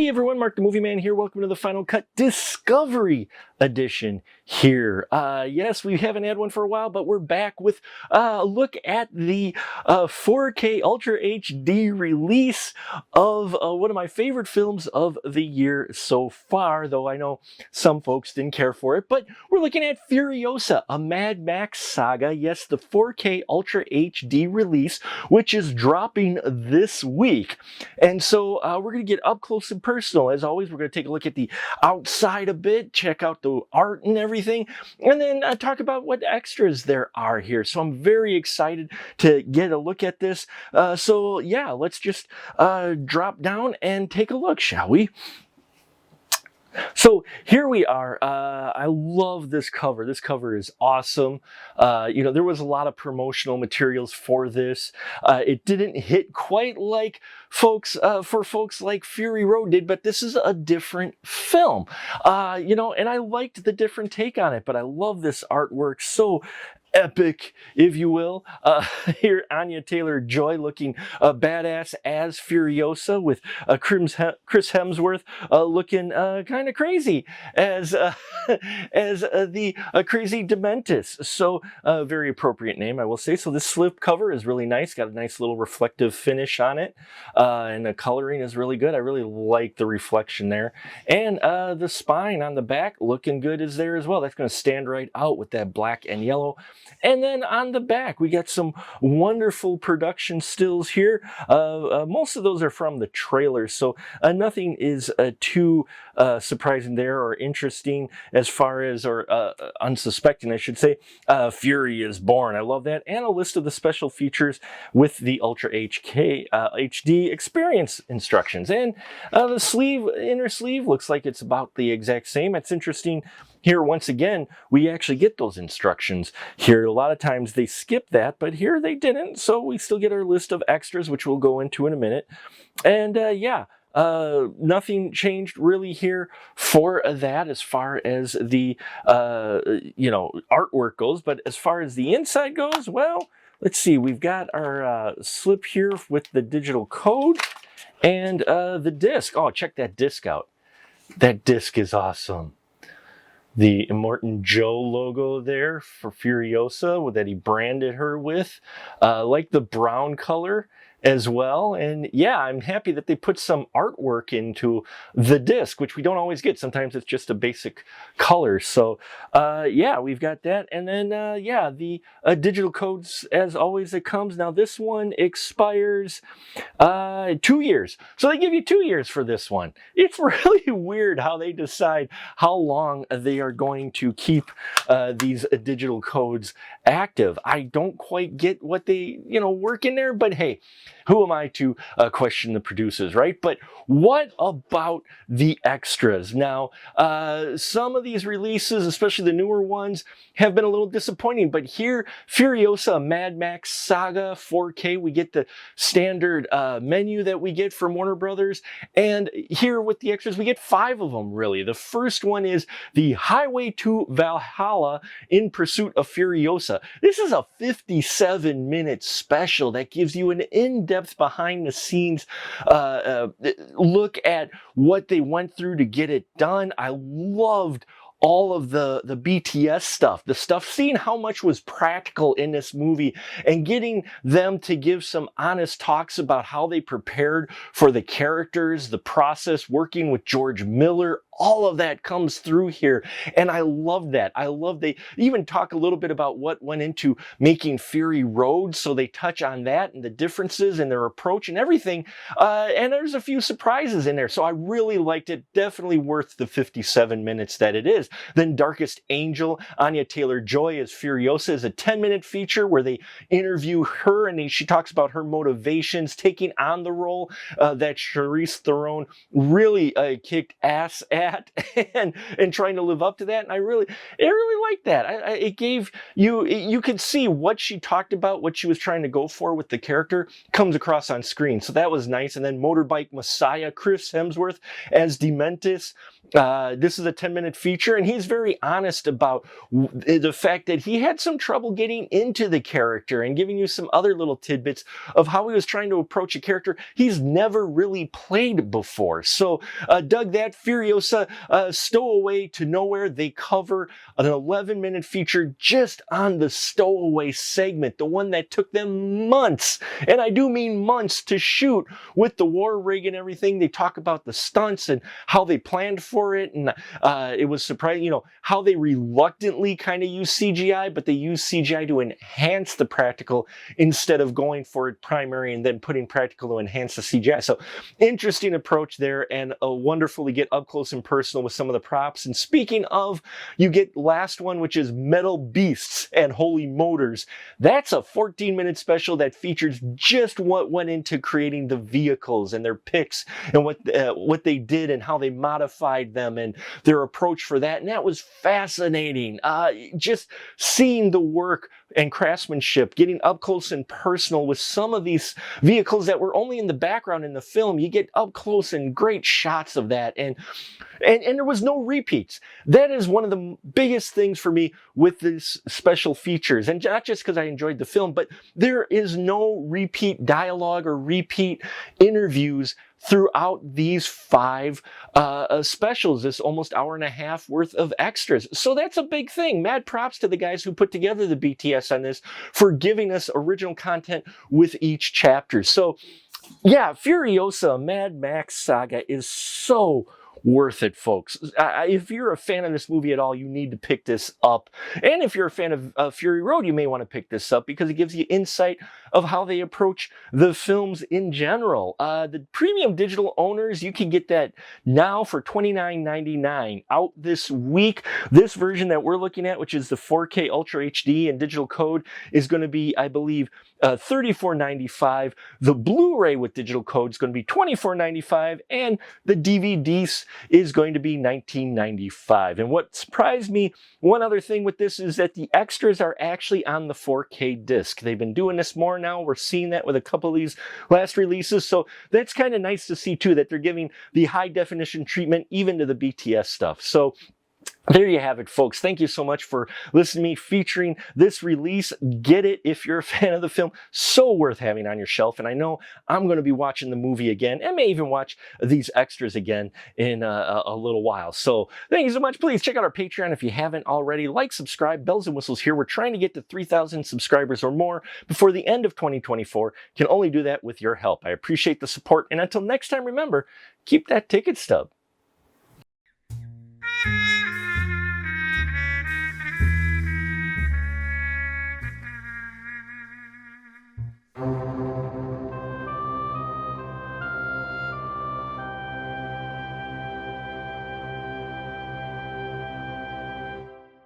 Hey everyone, Mark the Movie Man here. Welcome to the Final Cut Discovery edition here. Yes, we haven't had one for a while, but we're back with a look at the 4K Ultra HD release of one of my favorite films of the year so far, though I know some folks didn't care for it. But we're looking at Furiosa, a Mad Max Saga. Yes, the 4K Ultra HD release, which is dropping this week. And so we're going to get up close and personal. As always, we're going to take a look at the outside a bit, check out the art and everything, and then talk about what extras there are here. So I'm very excited to get a look at this. So yeah, let's just drop down and take a look, shall we? So here we are. I love this cover. This cover is awesome. There was a lot of promotional materials for this. It didn't hit quite like folks like Fury Road did, but this is a different film. And I liked the different take on it, but I love this artwork. So epic, if you will. Here, Anya Taylor-Joy looking badass as Furiosa, with Chris Hemsworth looking kind of crazy as the crazy Dementis. So, very appropriate name, I will say. So this slip cover is really nice. Got a nice little reflective finish on it, and the coloring is really good. I really like the reflection there, and the spine on the back looking good is there as well. That's going to stand right out with that black and yellow. And then on the back, we got some wonderful production stills here. Most of those are from the trailer, so nothing is too surprising there or interesting as far as, or unsuspecting, I should say. Fury is born. I love that. And a list of the special features with the Ultra HD experience instructions. And the inner sleeve looks like it's about the exact same. It's interesting. Here, once again, we actually get those instructions here. A lot of times they skip that, but here they didn't. So we still get our list of extras, which we'll go into in a minute. And nothing changed really here for that as far as the, artwork goes. But as far as the inside goes, well, let's see. We've got our slip here with the digital code and the disc. Oh, check that disc out. That disc is awesome. The Immortan Joe logo there for Furiosa that he branded her with. Like the brown color as well. And yeah, I'm happy that they put some artwork into the disc, which we don't always get. Sometimes it's just a basic color. So yeah, we've got that. And then the digital codes, as always, it comes. Now this one expires 2 years. So they give you 2 years for this one. It's really weird how they decide how long they are going to keep these digital codes active. I don't quite get what they, work in there, but hey, who am I to question the producers, right? But what about the extras? Now, some of these releases, especially the newer ones, have been a little disappointing. But here, Furiosa, Mad Max Saga 4K, we get the standard menu that we get from Warner Brothers. And here with the extras, we get 5 of them, really. The first one is the Highway to Valhalla in Pursuit of Furiosa. This is a 57-minute special that gives you an in-depth behind-the-scenes look at what they went through to get it done. I loved all of the BTS stuff, seeing how much was practical in this movie and getting them to give some honest talks about how they prepared for the characters, the process, working with George Miller. All of that comes through here, and I love that. I love they even talk a little bit about what went into making Fury Road, so they touch on that and the differences in their approach and everything. And there's a few surprises in there, so I really liked it. Definitely worth the 57 minutes that it is. Then Darkest Angel, Anya Taylor-Joy as Furiosa, is a 10-minute feature where they interview her and she talks about her motivations, taking on the role that Charlize Theron really kicked ass at and trying to live up to that. And I really liked that. It gave you could see what she talked about, what she was trying to go for with the character comes across on screen. So that was nice. And then Motorbike Messiah, Chris Hemsworth as Dementis. This is a 10-minute feature, and he's very honest about the fact that he had some trouble getting into the character and giving you some other little tidbits of how he was trying to approach a character he's never really played before. So dug that. Furiosa, Stowaway to Nowhere. They cover an 11-minute feature just on the Stowaway segment, the one that took them months, and I do mean months, to shoot with the war rig and everything. They talk about the stunts and how they planned for it, and it was surprising, you know, how they reluctantly kind of use CGI, but they use CGI to enhance the practical instead of going for it primary and then putting practical to enhance the CGI. So interesting approach there, and wonderful to get up close and personal with some of the props. And speaking of, you get last one, which is Metal Beasts and Holy Motors. That's a 14-minute special that features just what went into creating the vehicles and their picks and what they did and how they modified them and their approach for that. And that was fascinating. Just seeing the work and craftsmanship, getting up close and personal with some of these vehicles that were only in the background in the film. You get up close and great shots of that, and there was no repeats. That is one of the biggest things for me with these special features, and not just because I enjoyed the film, but there is no repeat dialogue or repeat interviews throughout these 5 specials, this almost hour and a half worth of extras. So that's a big thing. Mad props to the guys who put together the BTS on this for giving us original content with each chapter. So yeah, Furiosa, Mad Max Saga is so worth it, folks. If you're a fan of this movie at all, you need to pick this up. And if you're a fan of Fury Road, you may want to pick this up because it gives you insight of how they approach the films in general. The premium digital owners, you can get that now for $29.99 out this week. This version that we're looking at, which is the 4K Ultra HD and digital code, is going to be, I believe, $34.95. The Blu-ray with digital code is going to be $24.95, and the DVDs is going to be $19.95. And what surprised me, one other thing with this, is that the extras are actually on the 4K disc. They've been doing this more now. We're seeing that with a couple of these last releases. So that's kind of nice to see too, that they're giving the high definition treatment even to the BTS stuff. So there you have it, folks. Thank you so much for listening to me featuring this release. Get it if you're a fan of the film. So worth having on your shelf. And I know I'm going to be watching the movie again and may even watch these extras again in a little while. So thank you so much. Please check out our Patreon if you haven't already. Like, subscribe, bells and whistles here. We're trying to get to 3,000 subscribers or more before the end of 2024. Can only do that with your help. I appreciate the support. And until next time, remember, keep that ticket stub.